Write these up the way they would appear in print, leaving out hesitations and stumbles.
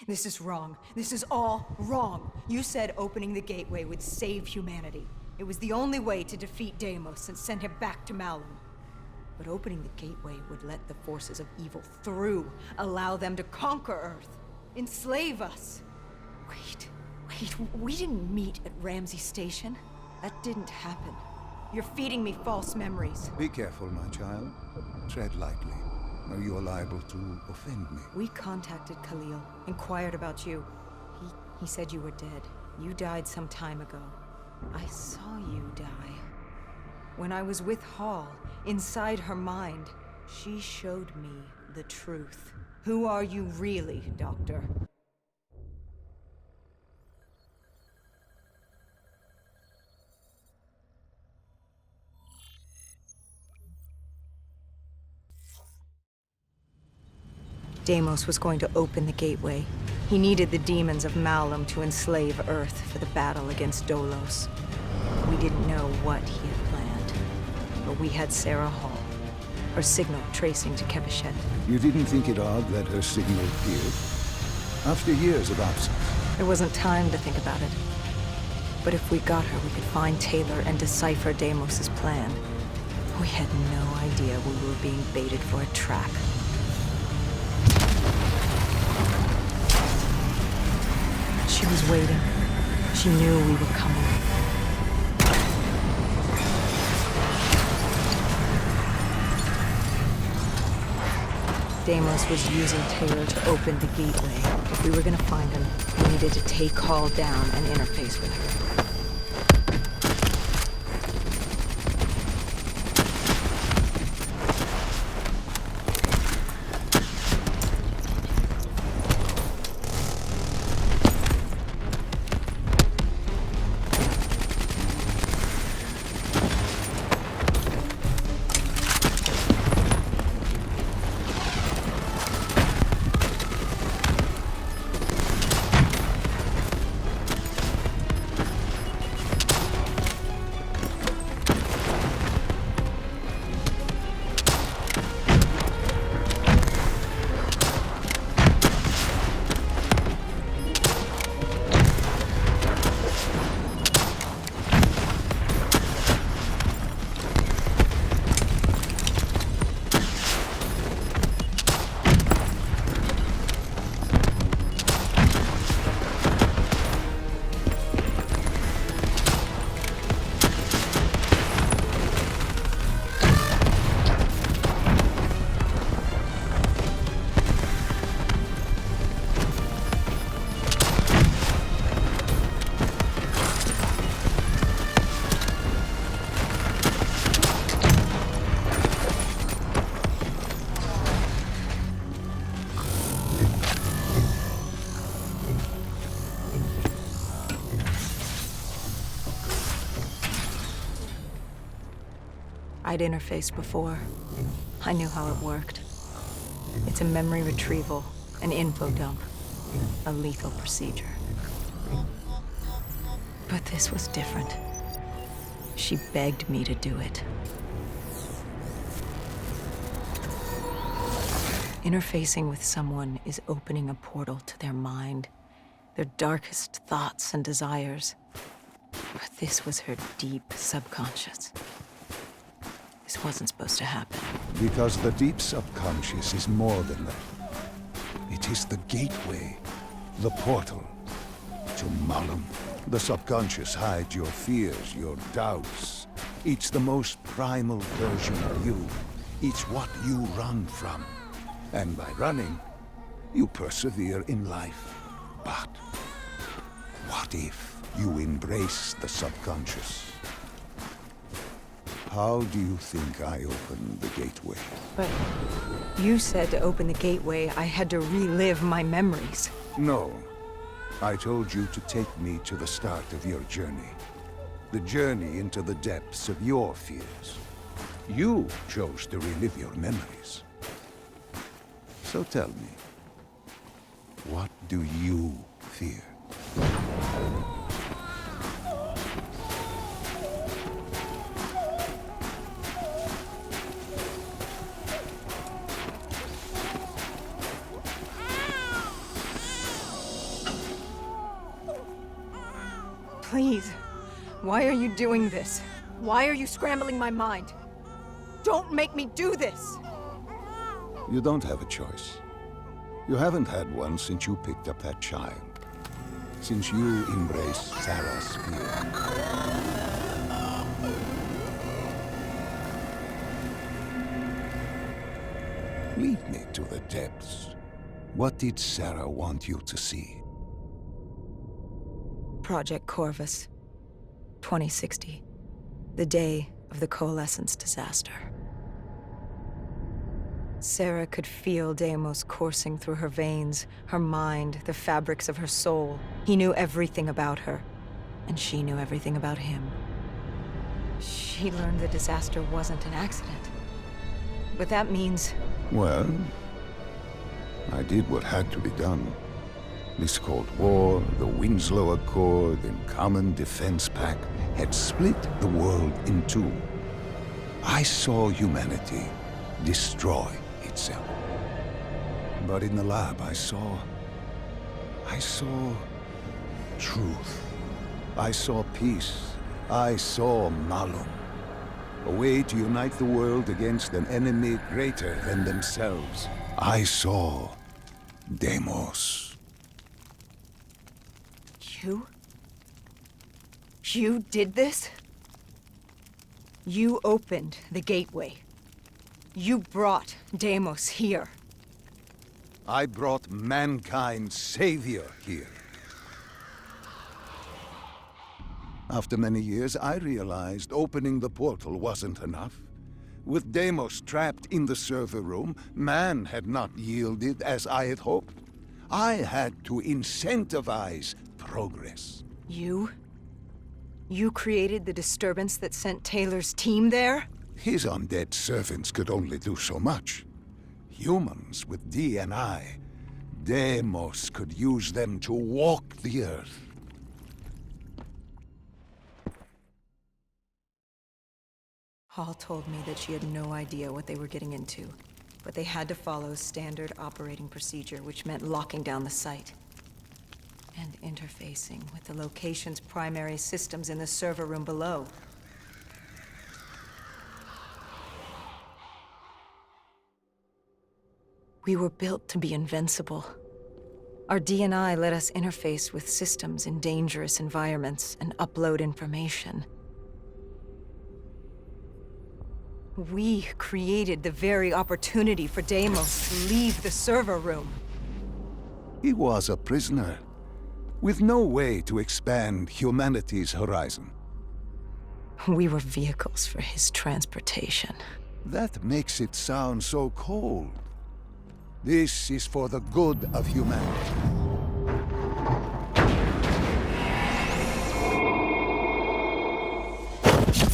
This is wrong. This is all wrong. You said opening the gateway would save humanity. It was the only way to defeat Deimos and send him back to Malum. But opening the gateway would let the forces of evil through, allow them to conquer Earth, enslave us. Wait, we didn't meet at Ramsey Station. That didn't happen. You're feeding me false memories. Be careful, my child. Tread lightly, or you are liable to offend me. We contacted Khalil, inquired about you. He said you were dead. You died some time ago. I saw you die. When I was with Hall, inside her mind, she showed me the truth. Who are you really, Doctor? Deimos was going to open the gateway. He needed the demons of Malum to enslave Earth for the battle against Dolos. We didn't know what he had planned, but we had Sarah Hall, her signal tracing to Keveshet. You didn't think it odd that her signal appeared? After years of absence. There wasn't time to think about it. But if we got her, we could find Taylor and decipher Deimos' plan. We had no idea we were being baited for a trap. She was waiting. She knew we were coming. Deimos was using Taylor to open the gateway. If we were gonna find him, we needed to take Hall down and interface with her. I'd interfaced before. I knew how it worked. It's a memory retrieval, an info dump, a lethal procedure. But this was different. She begged me to do it. Interfacing with someone is opening a portal to their mind, their darkest thoughts and desires. But this was her deep subconscious. This wasn't supposed to happen. Because the deep subconscious is more than that. It is the gateway, the portal to Malum. The subconscious hides your fears, your doubts. It's the most primal version of you. It's what you run from. And by running, you persevere in life. But what if you embrace the subconscious? How do you think I opened the gateway? But you said to open the gateway, I had to relive my memories. No. I told you to take me to the start of your journey. The journey into the depths of your fears. You chose to relive your memories. So tell me, what do you fear? Please. Why are you doing this? Why are you scrambling my mind? Don't make me do this! You don't have a choice. You haven't had one since you picked up that child. Since you embraced Sarah's fear. Lead me to the depths. What did Sarah want you to see? Project Corvus, 2060. The day of the Coalescence disaster. Sarah could feel Deimos coursing through her veins, her mind, the fabrics of her soul. He knew everything about her, and she knew everything about him. She learned the disaster wasn't an accident. But that means... Well, I did what had to be done. This Cold War, the Winslow Accord, and Common Defense Pact had split the world in two. I saw humanity destroy itself. But in the lab, I saw truth. I saw peace. I saw Malum. A way to unite the world against an enemy greater than themselves. I saw Deimos. You? You did this? You opened the gateway. You brought Deimos here. I brought mankind's savior here. After many years, I realized opening the portal wasn't enough. With Deimos trapped in the server room, man had not yielded as I had hoped. I had to incentivize progress. You? You created the disturbance that sent Taylor's team there? His undead servants could only do so much. Humans with DNI, Deimos could use them to walk the earth. Hall told me that she had no idea what they were getting into, but they had to follow standard operating procedure, which meant locking down the site and interfacing with the location's primary systems in the server room below. We were built to be invincible. Our DNI let us interface with systems in dangerous environments and upload information. We created the very opportunity for Deimos to leave the server room. He was a prisoner, with no way to expand humanity's horizon. We were vehicles for his transportation. That makes it sound so cold. This is for the good of humanity.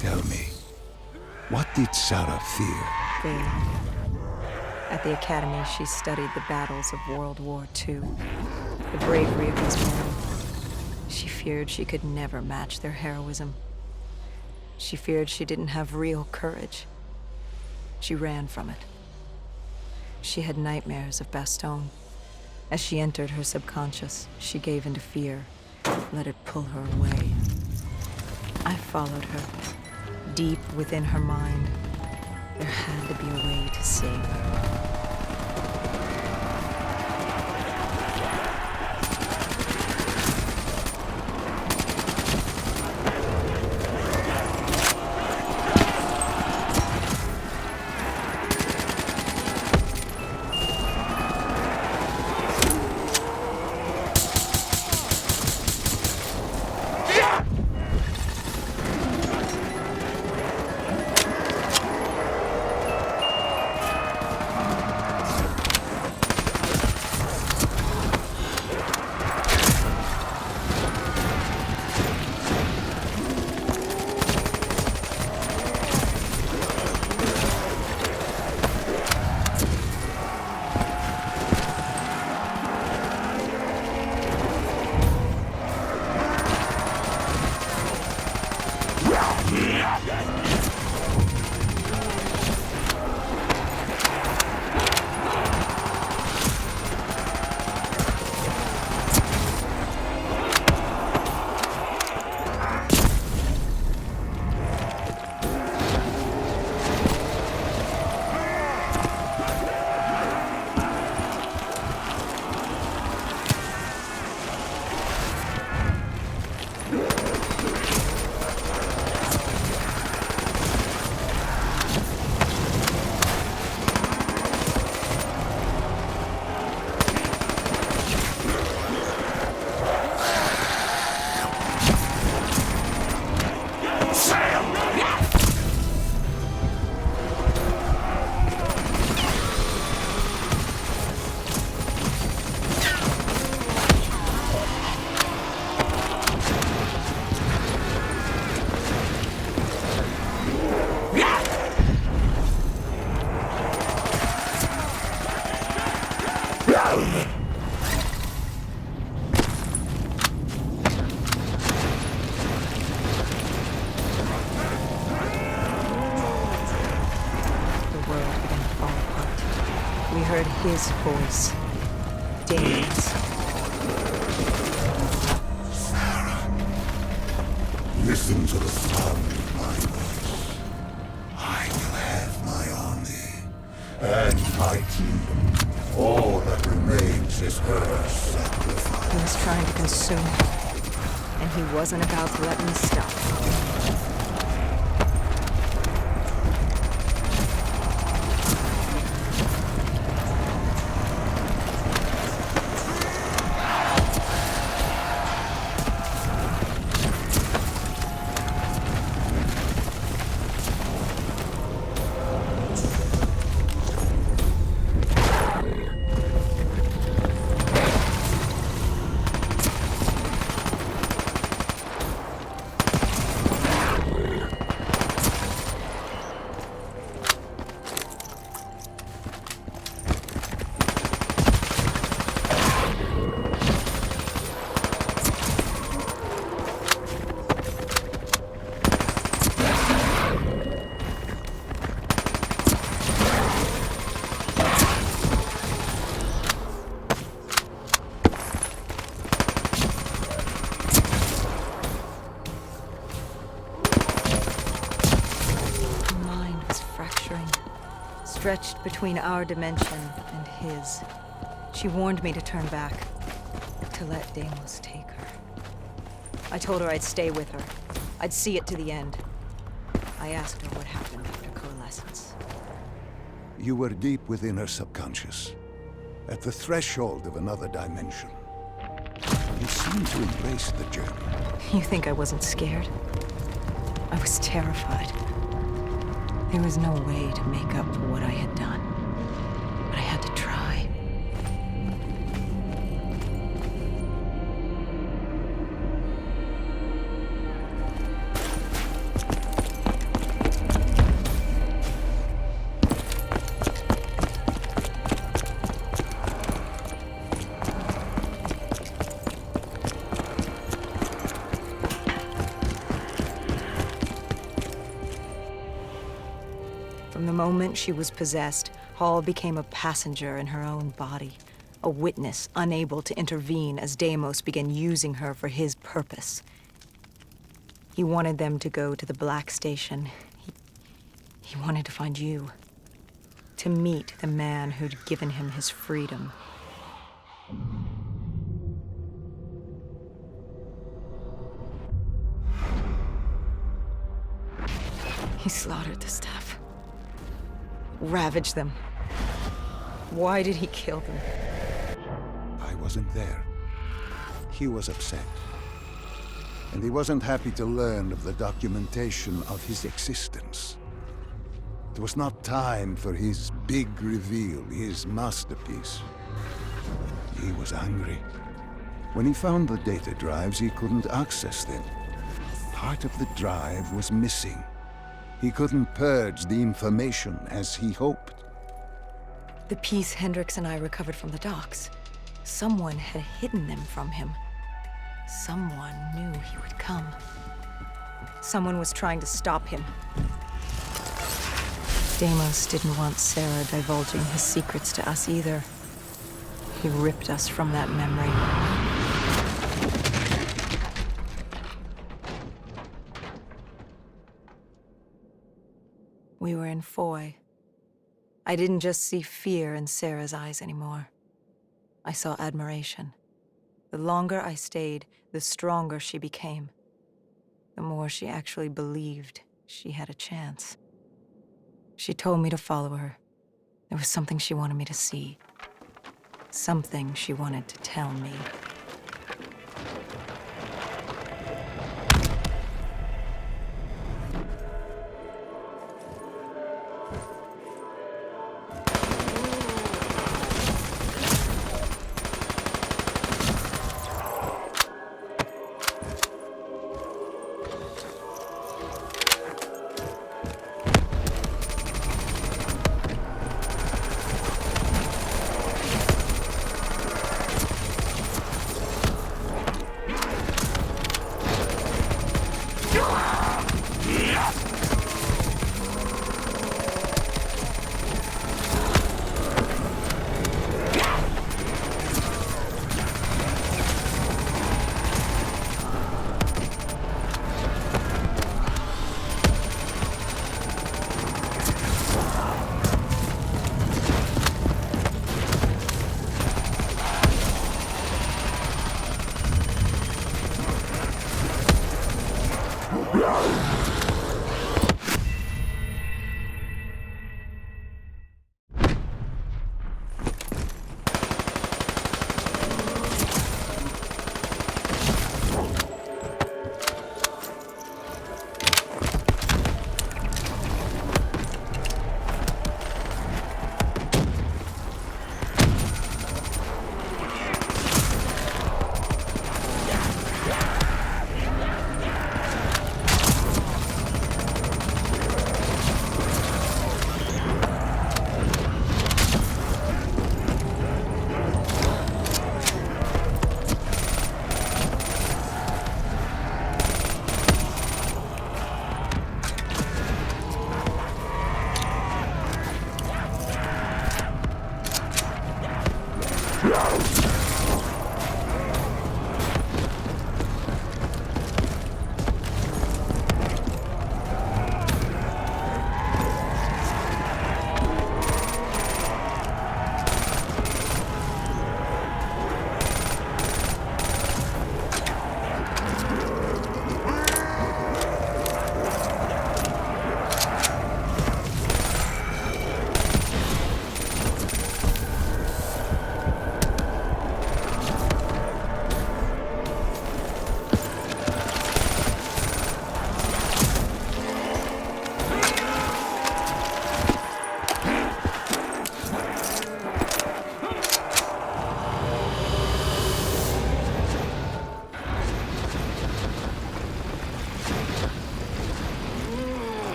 Tell me, what did Sarah fear? Failed. At the Academy, she studied the battles of World War II, the bravery of these men. She feared she could never match their heroism. She feared she didn't have real courage. She ran from it. She had nightmares of Bastogne. As she entered her subconscious, she gave into fear, let it pull her away. I followed her. Deep within her mind, there had to be a way to save her. The world began to fall apart. We heard his voice. Damon's. Listen to the sound of my voice. I will have my army and my kingdom. All that remains is her sacrifice. He was trying to consume me, and he wasn't about to let me stop. Stretched between our dimension and his. She warned me to turn back, to let Deimos take her. I told her I'd stay with her. I'd see it to the end. I asked her what happened after coalescence. You were deep within her subconscious, at the threshold of another dimension. You seemed to embrace the journey. You think I wasn't scared? I was terrified. There was no way to make up for what I had done. But I had to try. From the moment she was possessed, Hall became a passenger in her own body, a witness unable to intervene as Deimos began using her for his purpose. He wanted them to go to the Black Station. He wanted to find you, to meet the man who'd given him his freedom. He slaughtered the staff. Ravaged them. Why did he kill them? I wasn't there. He was upset. And he wasn't happy to learn of the documentation of his existence. It was not time for his big reveal, his masterpiece. He was angry. When he found the data drives, he couldn't access them. Part of the drive was missing. He couldn't purge the information as he hoped. The piece Hendricks and I recovered from the docks. Someone had hidden them from him. Someone knew he would come. Someone was trying to stop him. Deimos didn't want Sarah divulging his secrets to us either. He ripped us from that memory. We were in Foy. I didn't just see fear in Sarah's eyes anymore. I saw admiration. The longer I stayed, the stronger she became. The more she actually believed she had a chance. She told me to follow her. There was something she wanted me to see. Something she wanted to tell me.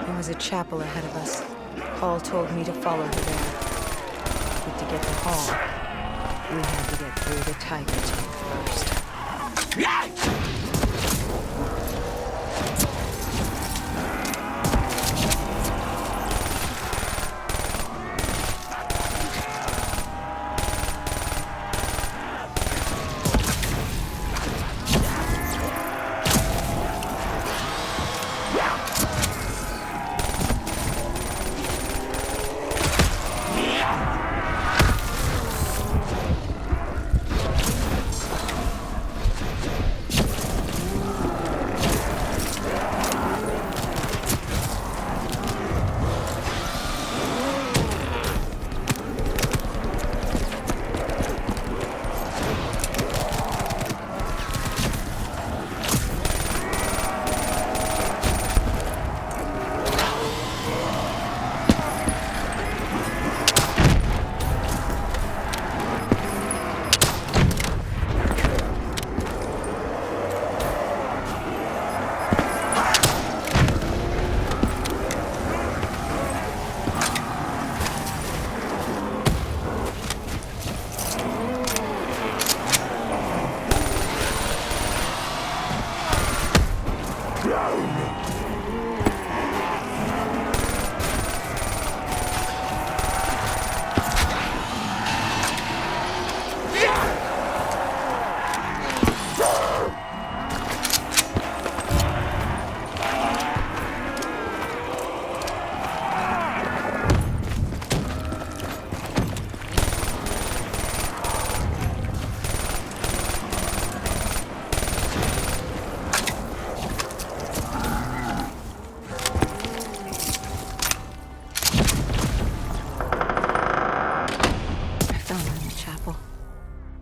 There was a chapel ahead of us. Paul told me to follow her there. But to get to Hall, we had to get through the Tiger Teeth first.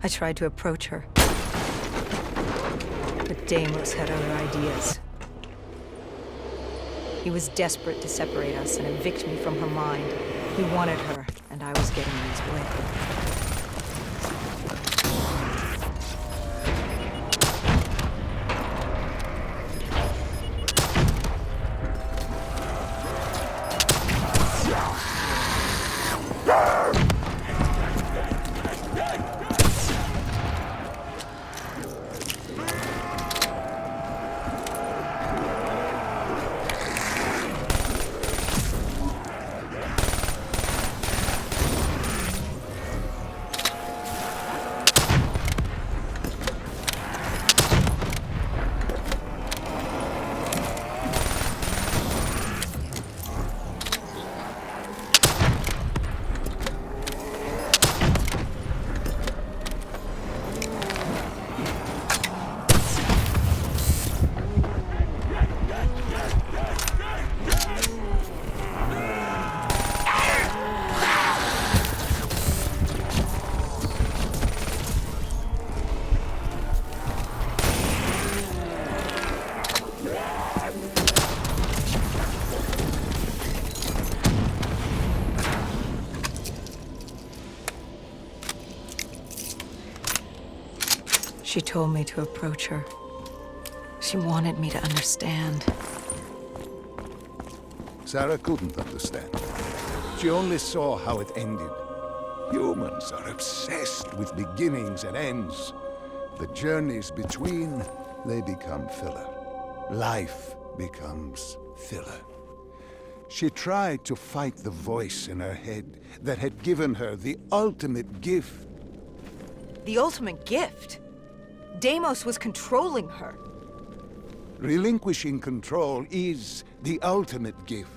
I tried to approach her, but Deimos had other ideas. He was desperate to separate us and evict me from her mind. He wanted her, and I was getting in his way. She told me to approach her. She wanted me to understand. Sarah couldn't understand. She only saw how it ended. Humans are obsessed with beginnings and ends. The journeys between, they become filler. Life becomes filler. She tried to fight the voice in her head that had given her the ultimate gift. The ultimate gift? Deimos was controlling her. Relinquishing control is the ultimate gift.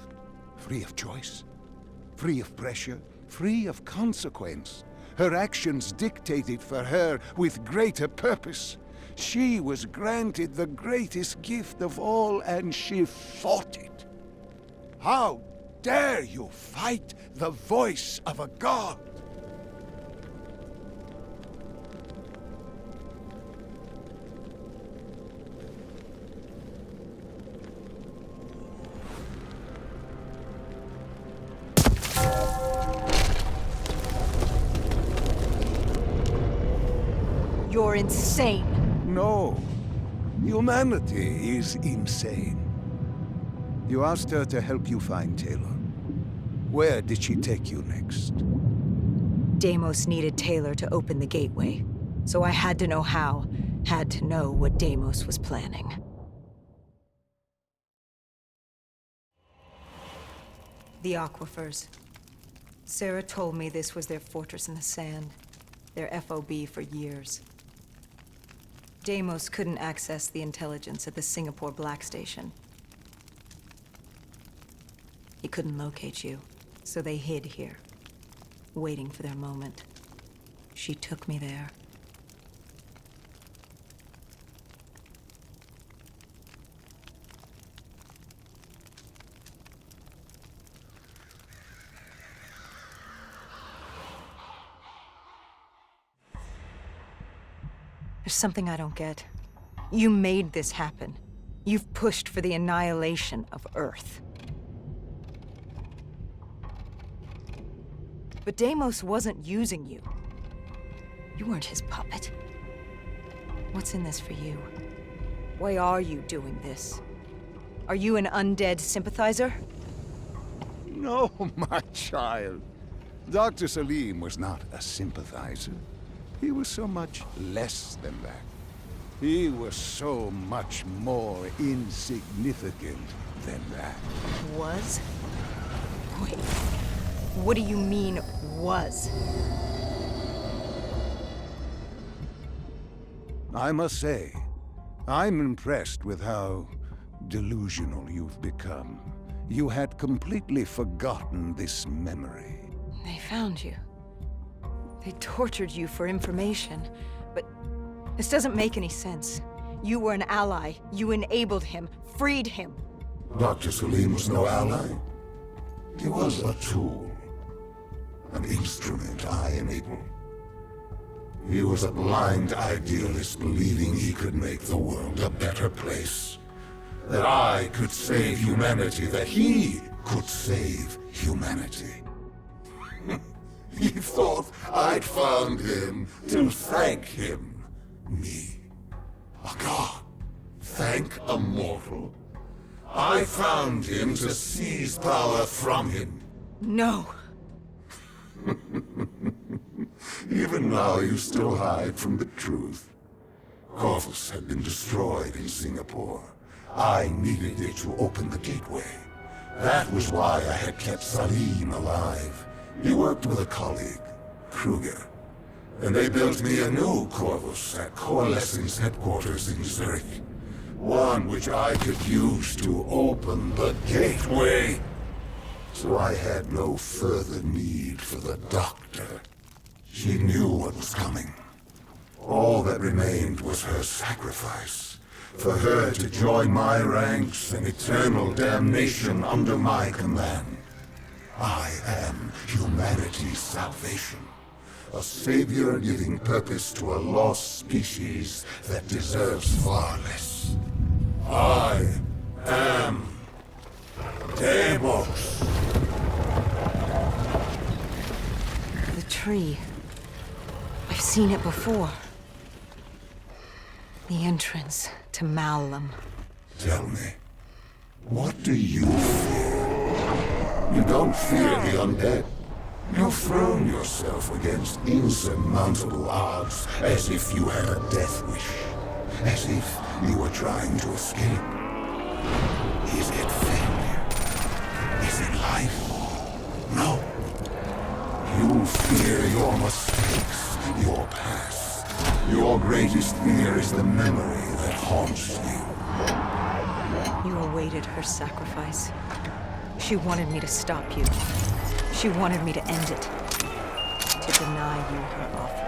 Free of choice, free of pressure, free of consequence. Her actions dictated for her with greater purpose. She was granted the greatest gift of all, and she fought it. How dare you fight the voice of a god? You're insane. No. Humanity is insane. You asked her to help you find Taylor. Where did she take you next? Deimos needed Taylor to open the gateway, so I had to know how, had to know what Deimos was planning. The Aquifers. Sarah told me this was their fortress in the sand, their FOB for years. Deimos couldn't access the intelligence at the Singapore Black Station. He couldn't locate you, so they hid here, waiting for their moment. She took me there. There's something I don't get. You made this happen. You've pushed for the annihilation of Earth. But Deimos wasn't using you. You weren't his puppet. What's in this for you? Why are you doing this? Are you an undead sympathizer? No, my child. Dr. Salim was not a sympathizer. He was so much less than that. He was so much more insignificant than that. Was? Wait, what do you mean, was? I must say, I'm impressed with how delusional you've become. You had completely forgotten this memory. They found you. They tortured you for information, but this doesn't make any sense. You were an ally. You enabled him, freed him. Dr. Salim was no ally. He was a tool, an instrument I enabled. He was a blind idealist believing he could make the world a better place. That I could save humanity, that he could save humanity. He thought I'd found him to thank him. Me. A god. Thank a mortal. I found him to seize power from him. No. Even now you still hide from the truth. Corvus had been destroyed in Singapore. I needed it to open the gateway. That was why I had kept Salim alive. He worked with a colleague, Kruger, and they built me a new Corvus at Coalescence headquarters in Zurich. One which I could use to open the gateway. So I had no further need for the doctor. She knew what was coming. All that remained was her sacrifice. For her to join my ranks and eternal damnation under my command. I am humanity's salvation. A savior giving purpose to a lost species that deserves far less. I am Deimos. The tree. I've seen it before. The entrance to Malum. Tell me, what do you fear? You don't fear the undead. You've thrown yourself against insurmountable odds as if you had a death wish. As if you were trying to escape. Is it failure? Is it your mistakes, your past. Your greatest fear is the memory that haunts you. You awaited her sacrifice. She wanted me to stop you. She wanted me to end it. To deny you her offering.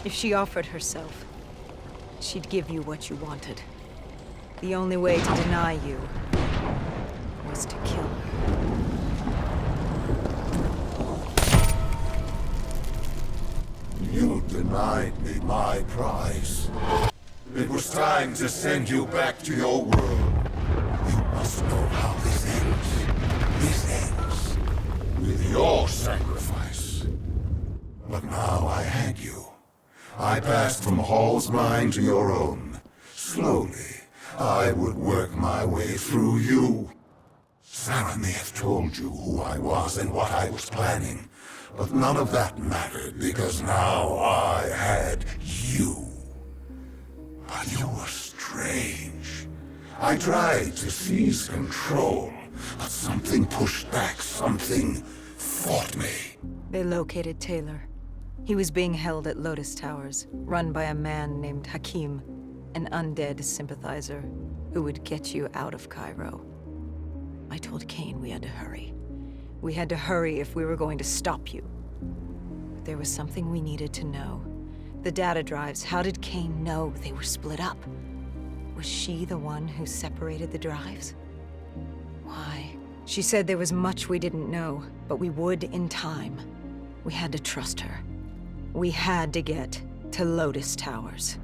If she offered herself, she'd give you what you wanted. The only way to deny you was to kill her. You denied me my prize. It was time to send you back to your world. You must know how this ends. This ends with your sacrifice. But now I had you. I passed from Hall's mind to your own. Slowly, I would work my way through you. Sarah may have told you who I was and what I was planning, but none of that mattered because now I had you. But you were strange. I tried to seize control, but something pushed back, something fought me. They located Taylor. He was being held at Lotus Towers, run by a man named Hakim, an undead sympathizer who would get you out of Cairo. I told Kane we had to hurry. We had to hurry if we were going to stop you. But there was something we needed to know. The data drives, how did Kane know they were split up? Was she the one who separated the drives? Why? She said there was much we didn't know, but we would in time. We had to trust her. We had to get to Lotus Towers.